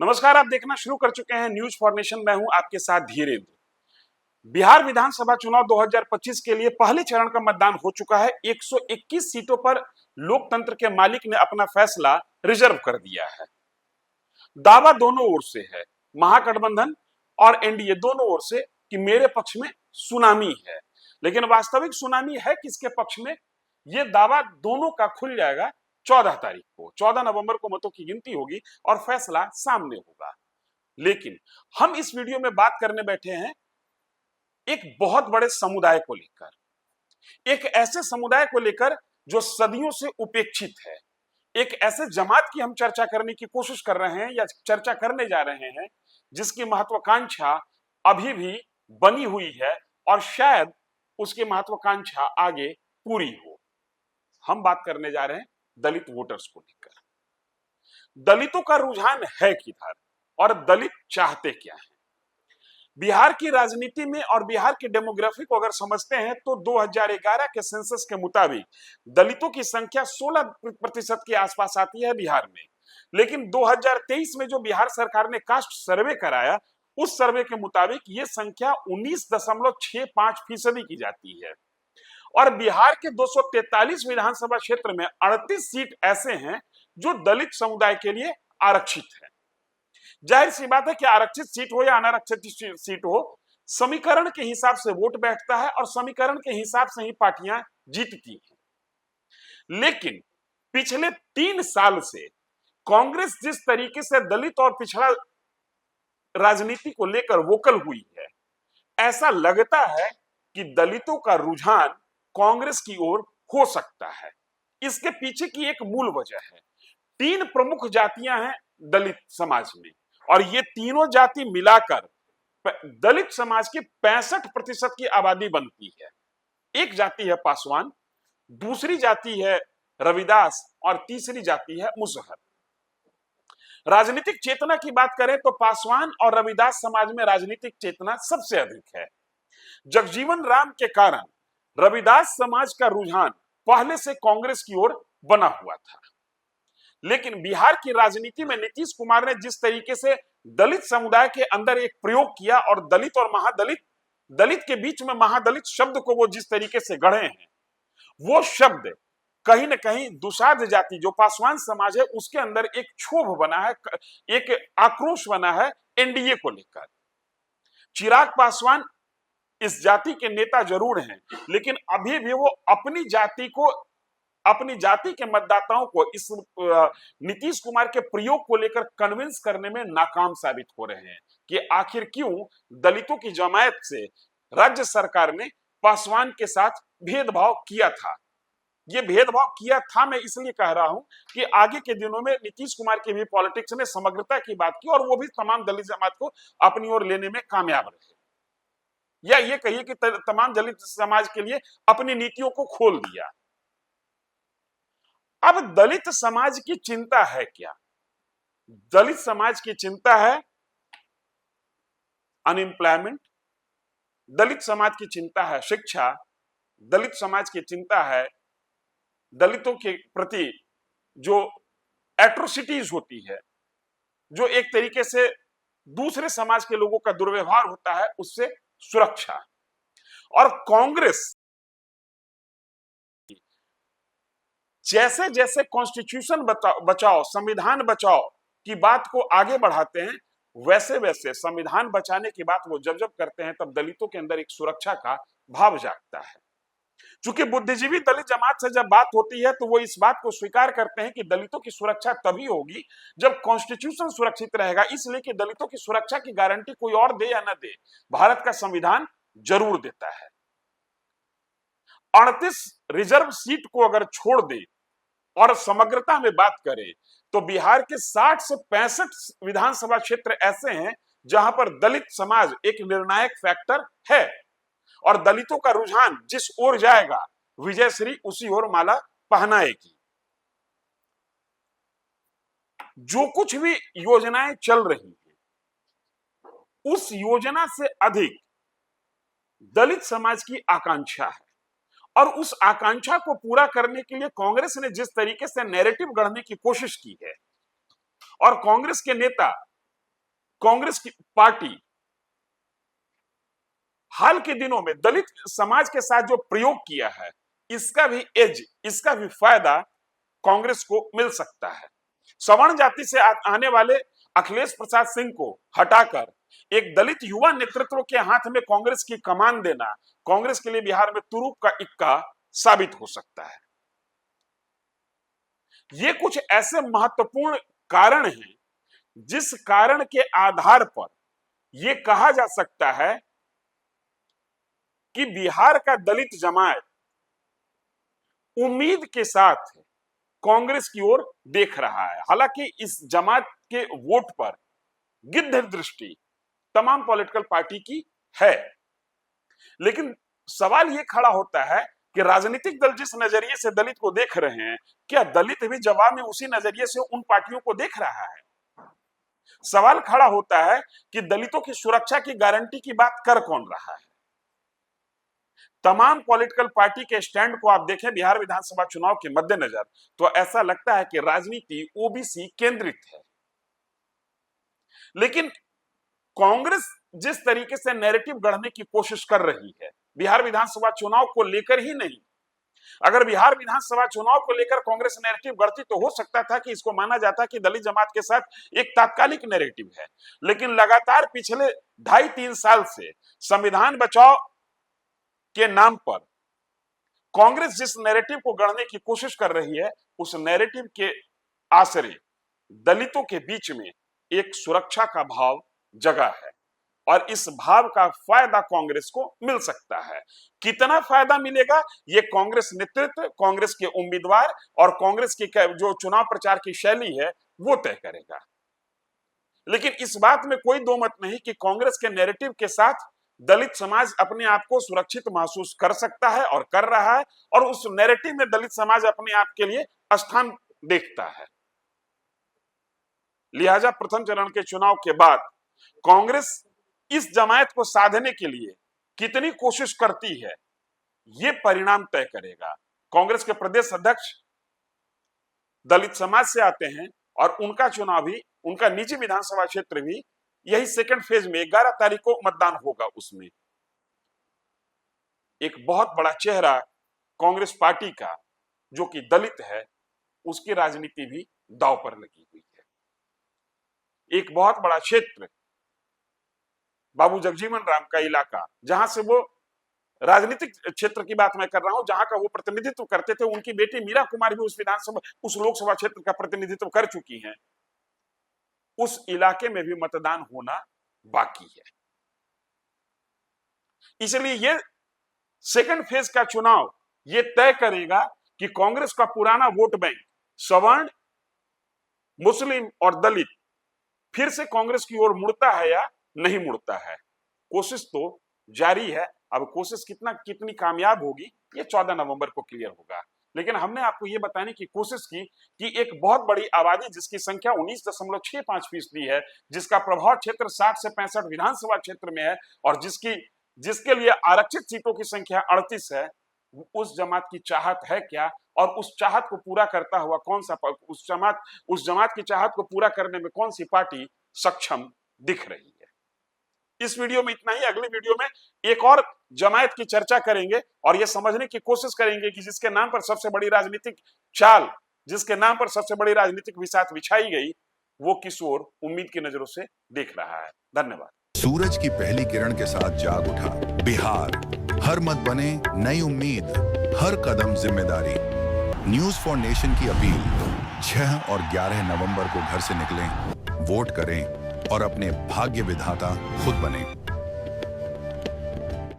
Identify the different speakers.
Speaker 1: नमस्कार, आप देखना शुरू कर चुके हैं न्यूज फॉर नेशन। मैं हूं आपके साथ धीरेन्द्र। बिहार विधानसभा चुनाव 2025 के लिए पहले चरण का मतदान हो चुका है। 121 सीटों पर लोकतंत्र के मालिक ने अपना फैसला रिजर्व कर दिया है। दावा दोनों ओर से है, महागठबंधन और एनडीए दोनों ओर से, कि मेरे पक्ष में सुनामी है। लेकिन वास्तविक सुनामी है किसके पक्ष में, यह दावा दोनों का खुल जाएगा 14 तारीख को। 14 नवंबर को मतों की गिनती होगी और फैसला सामने होगा। लेकिन हम इस वीडियो में बात करने बैठे हैं एक बहुत बड़े समुदाय को लेकर, एक ऐसे समुदाय को लेकर जो सदियों से उपेक्षित है। एक ऐसे जमात की हम चर्चा करने की कोशिश कर रहे हैं या चर्चा करने जा रहे हैं जिसकी महत्वाकांक्षा अभी भी बनी हुई है और शायद उसकी महत्वाकांक्षा आगे पूरी हो। हम बात करने जा रहे हैं दलित वोटर्स को लेकर। दलितों का रुझान है किधर और दलित चाहते क्या हैं। बिहार की राजनीति में और बिहार की डेमोग्राफी को अगर समझते हैं तो 2011 के सेंसस के मुताबिक दलितों की संख्या 16% के आसपास आती है बिहार में। लेकिन 2023 में जो बिहार सरकार ने कास्ट सर्वे कराया, उस सर्वे के मुताबिक ये संख्या 19.65% की जाती है। और बिहार के 243 विधानसभा क्षेत्र में 38 सीट ऐसे हैं जो दलित समुदाय के लिए आरक्षित है। जाहिर सी बात है कि आरक्षित सीट हो या अनारक्षित सीट हो, समीकरण के हिसाब से वोट बैठता है और समीकरण के हिसाब से ही पार्टियां जीतती हैं। लेकिन पिछले 3 साल से कांग्रेस जिस तरीके से दलित और पिछड़ा राजनीति को लेकर वोकल हुई है, ऐसा लगता है कि दलितों का रुझान कांग्रेस की ओर हो सकता है। इसके पीछे की एक मूल वजह है, 3 प्रमुख जातियां हैं दलित समाज में और ये तीनों जाति मिलाकर दलित समाज की 65% की आबादी बनती है। एक जाति है पासवान, दूसरी जाति है रविदास और तीसरी जाति है मुसहर। राजनीतिक चेतना की बात करें तो पासवान और रविदास समाज में राजनीतिक चेतना सबसे अधिक है। जगजीवन राम के कारण रविदास समाज का रुझान पहले से कांग्रेस की ओर बना हुआ था। लेकिन बिहार की राजनीति में नीतीश कुमार ने जिस तरीके से दलित समुदाय के अंदर एक प्रयोग किया और दलित और महादलित, दलित के बीच में महादलित शब्द को वो जिस तरीके से गढ़े हैं, वो शब्द कहीं ना कहीं दुसाध जाति जो पासवान समाज है उसके अंदर एक क्षोभ बना है, एक आक्रोश बना है एनडीए को लेकर। चिराग पासवान इस जाति के नेता जरूर हैं, लेकिन अभी भी वो अपनी जाति के मतदाताओं को इस नीतीश कुमार के प्रयोग को लेकर कन्विंस करने में नाकाम साबित हो रहे हैं कि आखिर क्यों दलितों की जमायत से राज्य सरकार ने पासवान के साथ भेदभाव किया था। ये भेदभाव किया था मैं इसलिए कह रहा हूं कि आगे के दिनों में नीतीश कुमार की भी पॉलिटिक्स में समग्रता की बात की और वो भी तमाम दलित जमात को अपनी ओर लेने में कामयाब रहे, या ये कहिए कि तमाम दलित समाज के लिए अपनी नीतियों को खोल दिया। अब दलित समाज की चिंता है क्या? दलित समाज की चिंता है अनएम्प्लॉयमेंट, दलित समाज की चिंता है शिक्षा, दलित समाज की चिंता है दलितों के प्रति जो एट्रोसिटीज होती है, जो एक तरीके से दूसरे समाज के लोगों का दुर्व्यवहार होता है, उससे सुरक्षा। और कांग्रेस जैसे जैसे कॉन्स्टिट्यूशन बचाओ, संविधान बचाओ की बात को आगे बढ़ाते हैं, वैसे वैसे संविधान बचाने की बात वो जब जब करते हैं तब दलितों के अंदर एक सुरक्षा का भाव जागता है। चूंकि बुद्धिजीवी दलित जमात से जब बात होती है तो वो इस बात को स्वीकार करते हैं कि दलितों की सुरक्षा तभी होगी जब कॉन्स्टिट्यूशन सुरक्षित रहेगा, इसलिए कि दलितों की सुरक्षा की गारंटी कोई और दे या ना दे, भारत का संविधान जरूर देता है। 38 रिजर्व सीट को अगर छोड़ दे और समग्रता में बात करें तो बिहार के 60 से 65 विधानसभा क्षेत्र ऐसे हैं जहां पर दलित समाज एक निर्णायक फैक्टर है और दलितों का रुझान जिस ओर जाएगा विजयश्री उसी ओर माला पहनाएगी। जो कुछ भी योजनाएं चल रही हैं उस योजना से अधिक दलित समाज की आकांक्षा है और उस आकांक्षा को पूरा करने के लिए कांग्रेस ने जिस तरीके से नैरेटिव गढ़ने की कोशिश की है और कांग्रेस के नेता कांग्रेस की पार्टी हाल के दिनों में दलित समाज के साथ जो प्रयोग किया है, इसका भी इसका भी फायदा कांग्रेस को मिल सकता है। सवर्ण जाति से आने वाले अखिलेश प्रसाद सिंह को हटाकर एक दलित युवा नेतृत्व के हाथ में कांग्रेस की कमान देना कांग्रेस के लिए बिहार में तुरुप का इक्का साबित हो सकता है। ये कुछ ऐसे महत्वपूर्ण कारण हैं जिस कारण के आधार पर यह कहा जा सकता है कि बिहार का दलित जमात उम्मीद के साथ कांग्रेस की ओर देख रहा है। हालांकि इस जमात के वोट पर गिद्ध दृष्टि तमाम पॉलिटिकल पार्टी की है, लेकिन सवाल यह खड़ा होता है कि राजनीतिक दल जिस नजरिए से दलित को देख रहे हैं, क्या दलित भी जवाब में उसी नजरिए से उन पार्टियों को देख रहा है? सवाल खड़ा होता है कि दलितों की सुरक्षा की गारंटी की बात कर कौन रहा है? तमाम पॉलिटिकल पार्टी के स्टैंड को आप देखें बिहार विधानसभा चुनाव के मद्देनजर, तो ऐसा लगता है कि राजनीति ओबीसी केंद्रित है। लेकिन कांग्रेस जिस तरीके से नैरेटिव गढ़ने की कोशिश कर रही है बिहार विधानसभा चुनाव को लेकर ही नहीं, अगर बिहार विधानसभा चुनाव को लेकर कांग्रेस नैरेटिव गढ़ती तो हो सकता था कि इसको माना जाता कि दलित जमात के साथ एक तात्कालिक नैरेटिव है। लेकिन लगातार पिछले 2.5-3 साल से संविधान बचाओ के नाम पर कांग्रेस जिस नैरेटिव को गढ़ने की कोशिश कर रही है, उस नैरेटिव के आसरे दलितों के बीच में एक सुरक्षा का भाव जगा है और इस भाव का फायदा कांग्रेस को मिल सकता है। कितना फायदा मिलेगा ये कांग्रेस नेतृत्व, कांग्रेस के उम्मीदवार और कांग्रेस की जो चुनाव प्रचार की शैली है वो तय करेगा। लेकिन इस बात में कोई दो मत नहीं कि कांग्रेस के नैरेटिव के साथ दलित समाज अपने आप को सुरक्षित महसूस कर सकता है और कर रहा है, और उस नैरेटिव में दलित समाज अपने आप के लिए स्थान देखता है। लिहाजा प्रथम चरण के चुनाव के बाद कांग्रेस इस जमात को साधने के लिए कितनी कोशिश करती है ये परिणाम तय करेगा। कांग्रेस के प्रदेश अध्यक्ष दलित समाज से आते हैं और उनका चुनाव भी, उनका निजी विधानसभा क्षेत्र भी यही सेकंड फेज में 11 तारीख को मतदान होगा। उसमें एक बहुत बड़ा चेहरा कांग्रेस पार्टी का जो कि दलित है, उसकी राजनीति भी दांव पर लगी हुई है। एक बहुत बड़ा क्षेत्र बाबू जगजीवन राम का इलाका, जहां से वो राजनीतिक क्षेत्र की बात मैं कर रहा हूं, जहां का वो प्रतिनिधित्व करते थे, उनकी बेटी मीरा कुमार भी उस लोकसभा क्षेत्र का प्रतिनिधित्व कर चुकी हैं। उस इलाके में भी मतदान होना बाकी है। इसलिए ये सेकंड फेज का चुनाव ये तय करेगा कि कांग्रेस का पुराना वोट बैंक सवर्ण, मुस्लिम और दलित फिर से कांग्रेस की ओर मुड़ता है या नहीं मुड़ता है। कोशिश तो जारी है। अब कोशिश कितनी कामयाब होगी ये 14 नवंबर को क्लियर होगा। लेकिन हमने आपको ये बताने की कोशिश की कि एक बहुत बड़ी आबादी जिसकी संख्या 19.65% है, जिसका प्रभाव क्षेत्र 60 से 65 विधानसभा क्षेत्र में है और जिसके लिए आरक्षित सीटों की संख्या 38 है, उस जमात की चाहत है क्या, और उस चाहत को पूरा करता हुआ उस जमात की चाहत को पूरा करने में कौन सी पार्टी सक्षम दिख रही है। इस वीडियो में इतना ही। अगले वीडियो में एक और जमात की चर्चा करेंगे और यह समझने की कोशिश करेंगे कि जिसके नाम पर सबसे बड़ी राजनीतिक चाल, जिसके नाम पर सबसे बड़ी राजनीतिक बिसात बिछाई गई, वो किस ओर उम्मीद की नजरों से देख रहा है। धन्यवाद।
Speaker 2: सूरज की पहली किरण के साथ जाग उठा बिहार, हर मत बने नई उम्मीद, हर कदम जिम्मेदारी। न्यूज फॉर नेशन की अपील, 6 और 11 नवंबर को घर से निकलें, वोट करें और अपने भाग्य विधाता खुद बने।